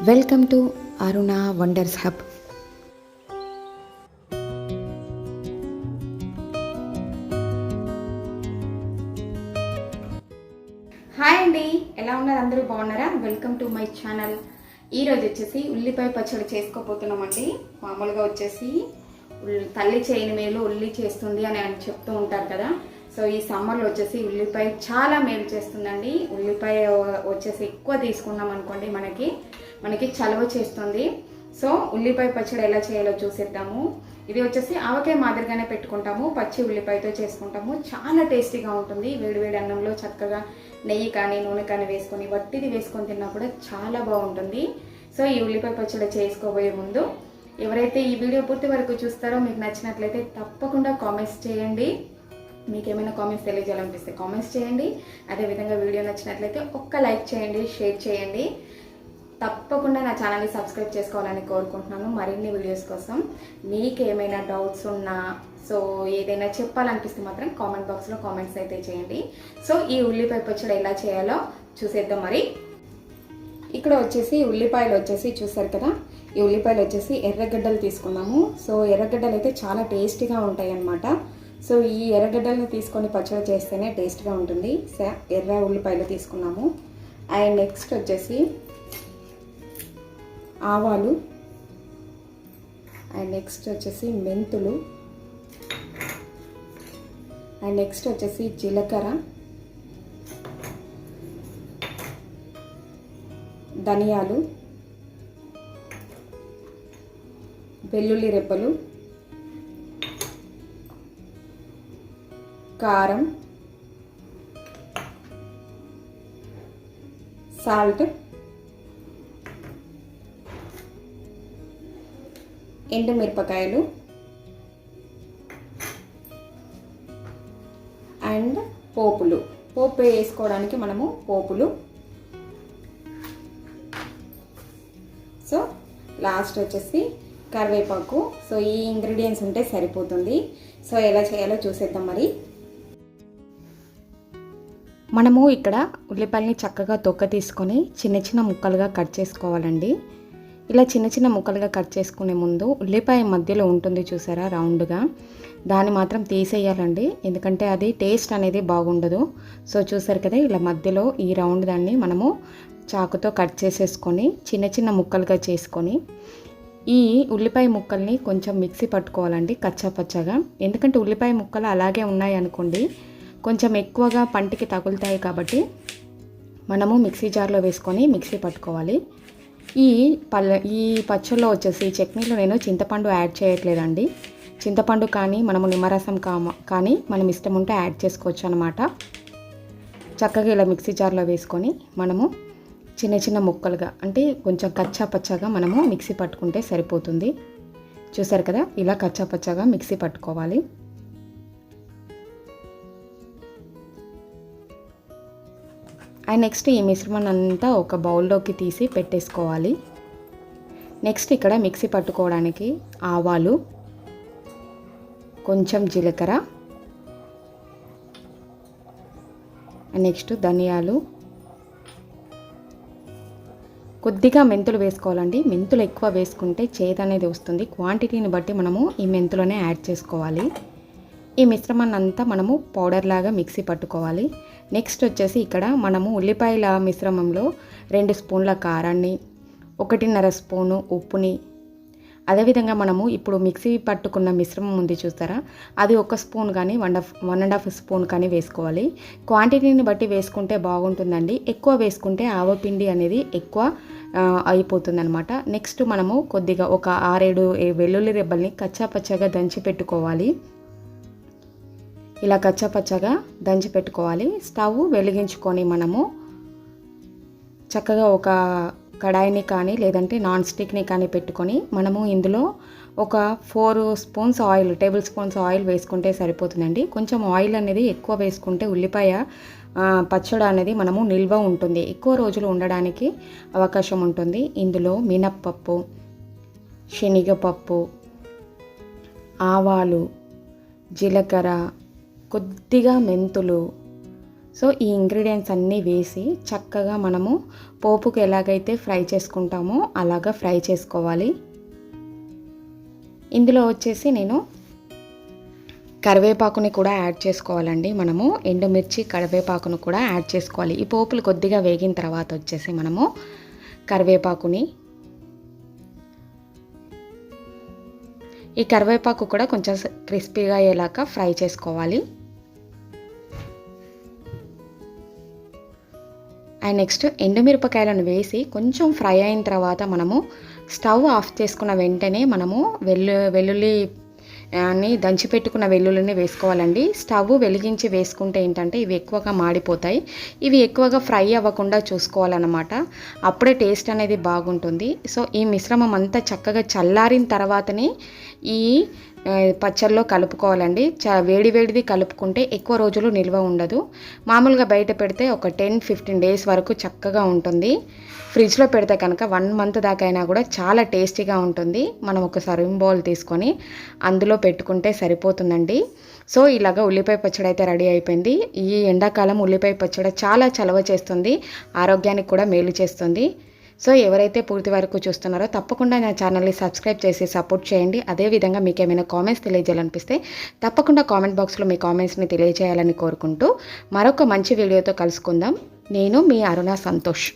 Welcome to Aruna wonders hub. Hi అండి, ఎలా ఉన్నారు? అందరూ బాగున్నారా? Welcome to my channel. ఈరోజు వచ్చేసి ఉల్లిపాయ పచ్చడి చేసుకోబోతున్నామండి. మామూలుగా వచ్చేసి తల్లి చేయని మేలు ఉల్లి చేస్తుంది అని చెప్తూ ఉంటారు కదా. సో ఈ సమ్మర్లో వచ్చేసి ఉల్లిపాయ చాలా మేలు చేస్తుందండి. ఉల్లిపాయ వచ్చేసి ఎక్కువ తీసుకున్నాం అనుకోండి మనకి చలవ చేస్తుంది. సో ఉల్లిపాయ పచ్చడి ఎలా చేయాలో చూసేద్దాము. ఇది వచ్చేసి ఆవకాయ మాదిరిగానే పెట్టుకుంటాము, పచ్చి ఉల్లిపాయతో చేసుకుంటాము. చాలా టేస్టీగా ఉంటుంది. వేడివేడి అన్నంలో చక్కగా నెయ్యి కానీ నూనె కానీ వేసుకొని వట్టిది వేసుకొని తిన్నా కూడా చాలా బాగుంటుంది. సో ఈ ఉల్లిపాయ పచ్చడి చేసుకోబోయే ముందు ఎవరైతే ఈ వీడియో పూర్తి వరకు చూస్తారో మీకు నచ్చినట్లయితే తప్పకుండా కామెంట్స్ చేయండి. మీకు ఏమైనా కామెంట్స్ తెలియజేయాలనిపిస్తే కామెంట్స్ చేయండి. అదేవిధంగా వీడియో నచ్చినట్లయితే ఒక్క లైక్ చేయండి, షేర్ చేయండి. తప్పకుండా నా ఛానల్ని సబ్స్క్రైబ్ చేసుకోవాలని కోరుకుంటున్నాను. మరిన్ని వీడియోస్ కోసం మీకు ఏమైనా డౌట్స్ ఉన్నా, సో ఏదైనా చెప్పాలనిపిస్తే మాత్రం కామెంట్ బాక్స్లో కామెంట్స్ అయితే చేయండి. సో ఈ ఉల్లిపాయ పచ్చడి ఎలా చేయాలో చూసేద్దాం. మరి ఇక్కడ వచ్చేసి ఉల్లిపాయలు వచ్చేసి చూసారు కదా, ఈ ఉల్లిపాయలు వచ్చేసి ఎర్రగడ్డలు తీసుకున్నాము. సో ఎర్రగడ్డలు అయితే చాలా టేస్టీగా ఉంటాయి అన్నమాట. సో ఈ ఎర్రగడ్డలను తీసుకొని పచ్చడి చేస్తేనే టేస్ట్గా ఉంటుంది. ఎర్ర ఉల్లిపాయలు తీసుకున్నాము. అండ్ నెక్స్ట్ వచ్చేసి ఆవాలు, అండ్ నెక్స్ట్ వచ్చేసి మెంతులు, అండ్ నెక్స్ట్ వచ్చేసి జీలకర్ర, ధనియాలు, వెల్లుల్లి రెబ్బలు, కారం, సాల్ట్, ఎండుమిరపకాయలు అండ్ పోపు వేసుకోవడానికి మనము పోపులు. సో లాస్ట్ వచ్చేసి కరివేపాకు. సో ఈ ఇంగ్రీడియంట్స్ ఉంటే సరిపోతుంది. సో ఎలా చేయాలో చూసేద్దాం. మరి మనము ఇక్కడ ఉల్లిపాయలని చక్కగా తొక్క తీసుకొని చిన్న చిన్న ముక్కలుగా కట్ చేసుకోవాలండి. ఇలా చిన్న చిన్న ముక్కలుగా కట్ చేసుకునే ముందు ఉల్లిపాయ మధ్యలో ఉంటుంది చూసారా రౌండ్గా, దాన్ని మాత్రం తీసేయాలండి. ఎందుకంటే అది టేస్ట్ అనేది బాగుండదు. సో చూసారు కదా, ఇలా మధ్యలో ఈ రౌండ్ దాన్ని మనము చాకుతో కట్ చేసేసుకొని చిన్న చిన్న ముక్కలుగా చేసుకొని ఈ ఉల్లిపాయ ముక్కల్ని కొంచెం మిక్సీ పట్టుకోవాలండి కచ్చా పచ్చగా. ఎందుకంటే ఉల్లిపాయ ముక్కలు అలాగే ఉన్నాయి అనుకోండి, కొంచెం ఎక్కువగా పంటికి తగులుతాయి. కాబట్టి మనము మిక్సీ జార్లో వేసుకొని మిక్సీ పట్టుకోవాలి. ఈ పచ్చళ్ళలో వచ్చేసి చట్నీలో నేను చింతపండు యాడ్ చేయట్లేదండి. చింతపండు కానీ మనము నిమ్మరసం కానీ మనం ఇష్టం ఉంటే యాడ్ చేసుకోవచ్చు అనమాట. చక్కగా ఇలా మిక్సీ జార్లో వేసుకొని మనము చిన్న చిన్న ముక్కలుగా, అంటే కొంచెం కచ్చా పచ్చగా మనము మిక్సీ పట్టుకుంటే సరిపోతుంది. చూసారు కదా, ఇలా కచ్చా పచ్చగా మిక్సీ పట్టుకోవాలి. అండ్ నెక్స్ట్ ఈ మిశ్రమాన్ని అంతా ఒక బౌల్లోకి తీసి పెట్టేసుకోవాలి. నెక్స్ట్ ఇక్కడ మిక్సీ పట్టుకోవడానికి ఆవాలు, కొంచెం జీలకర్ర, నెక్స్ట్ ధనియాలు, కొద్దిగా మెంతులు వేసుకోవాలండి. మెంతులు ఎక్కువ వేసుకుంటే చేదు అనేది వస్తుంది. క్వాంటిటీని బట్టి మనము ఈ మెంతులనే యాడ్ చేసుకోవాలి. ఈ మిశ్రమాన్ని అంతా మనము పౌడర్ లాగా మిక్సీ పట్టుకోవాలి. నెక్స్ట్ వచ్చేసి ఇక్కడ మనము ఉల్లిపాయల మిశ్రమంలో 2 స్పూన్ల కారాన్ని, 1.5 స్పూను ఉప్పుని, అదేవిధంగా మనము ఇప్పుడు మిక్సీ పట్టుకున్న మిశ్రమం ఉంది చూస్తారా, అది 1 స్పూన్ కానీ 1.5 స్పూన్ కానీ వేసుకోవాలి. క్వాంటిటీని బట్టి వేసుకుంటే బాగుంటుందండి. ఎక్కువ వేసుకుంటే ఆవపిండి అనేది ఎక్కువ అయిపోతుందన్నమాట. నెక్స్ట్ మనము కొద్దిగా ఒక 6-7 వెల్లుల్లి రెబ్బల్ని కచ్చా పచ్చగా దంచి పెట్టుకోవాలి. ఇలా కచ్చా పచ్చగా దంచి పెట్టుకోవాలి. స్టవ్ వెలిగించుకొని మనము చక్కగా ఒక కడాయిని కానీ లేదంటే నాన్ స్టిక్ని కానీ పెట్టుకొని మనము ఇందులో ఒక 4 spoons oil, table spoons oil వేసుకుంటే సరిపోతుందండి. కొంచెం ఆయిల్ అనేది ఎక్కువ వేసుకుంటే ఉల్లిపాయ పచ్చడి అనేది మనము నిల్వ ఉంటుంది, ఎక్కువ రోజులు ఉండడానికి అవకాశం ఉంటుంది. ఇందులో మినప్పప్పు, శనగపప్పు, ఆవాలు, జీలకర్ర, కొద్దిగా మెంతులు, సో ఈ ఇంగ్రీడియంట్స్ అన్నీ వేసి చక్కగా మనము పోపుకు ఎలాగైతే ఫ్రై చేసుకుంటామో అలాగా ఫ్రై చేసుకోవాలి. ఇందులో వచ్చేసి నేను కరివేపాకుని కూడా యాడ్ చేసుకోవాలండి. మనము ఎండుమిర్చి కరివేపాకును కూడా యాడ్ చేసుకోవాలి. ఈ పోపులు కొద్దిగా వేగిన తర్వాత వచ్చేసి మనము ఈ కరివేపాకు కూడా కొంచెం క్రిస్పీగా అయ్యేలాగా ఫ్రై చేసుకోవాలి. అండ్ నెక్స్ట్ ఎండుమిరపకాయలను వేసి కొంచెం ఫ్రై అయిన తర్వాత మనము స్టవ్ ఆఫ్ చేసుకున్న వెంటనే మనము వెల్లుల్లి అని దంచిపెట్టుకున్న వెల్లుల్లిని వేసుకోవాలండి. స్టవ్ వెలిగించి వేసుకుంటే ఏంటంటే ఇవి ఎక్కువగా మాడిపోతాయి. ఇవి ఎక్కువగా ఫ్రై అవ్వకుండా చూసుకోవాలన్నమాట. అప్పుడే టేస్ట్ అనేది బాగుంటుంది. సో ఈ మిశ్రమం అంతా చక్కగా చల్లారిన తర్వాతనే ఈ పచ్చళ్ళలో కలుపుకోవాలండి. వేడిది కలుపుకుంటే ఎక్కువ రోజులు నిల్వ ఉండదు. మామూలుగా బయట పెడితే ఒక 10-15 డేస్ వరకు చక్కగా ఉంటుంది. ఫ్రిడ్జ్లో పెడితే కనుక 1 మంత్ దాకా అయినా కూడా చాలా టేస్టీగా ఉంటుంది. మనం ఒక సర్వింగ్ బౌల్ తీసుకొని అందులో పెట్టుకుంటే సరిపోతుందండి. సో ఇలాగా ఉల్లిపాయ పచ్చడి అయితే రెడీ అయిపోయింది. ఈ ఎండాకాలం ఉల్లిపాయ పచ్చడి చాలా చలవ చేస్తుంది, ఆరోగ్యానికి కూడా మేలు చేస్తుంది. సో ఎవరైతే పూర్తి వరకు చూస్తున్నారో తప్పకుండా నా ఛానల్ని సబ్స్క్రైబ్ చేసి సపోర్ట్ చేయండి. అదేవిధంగా మీకు ఏమైనా కామెంట్స్ తెలియజేయాలనిపిస్తే తప్పకుండా కామెంట్ బాక్స్లో మీ కామెంట్స్ని తెలియజేయాలని కోరుకుంటూ మరొక మంచి వీడియోతో కలుసుకుందాం. నేను మీ అరుణ సంతోష్.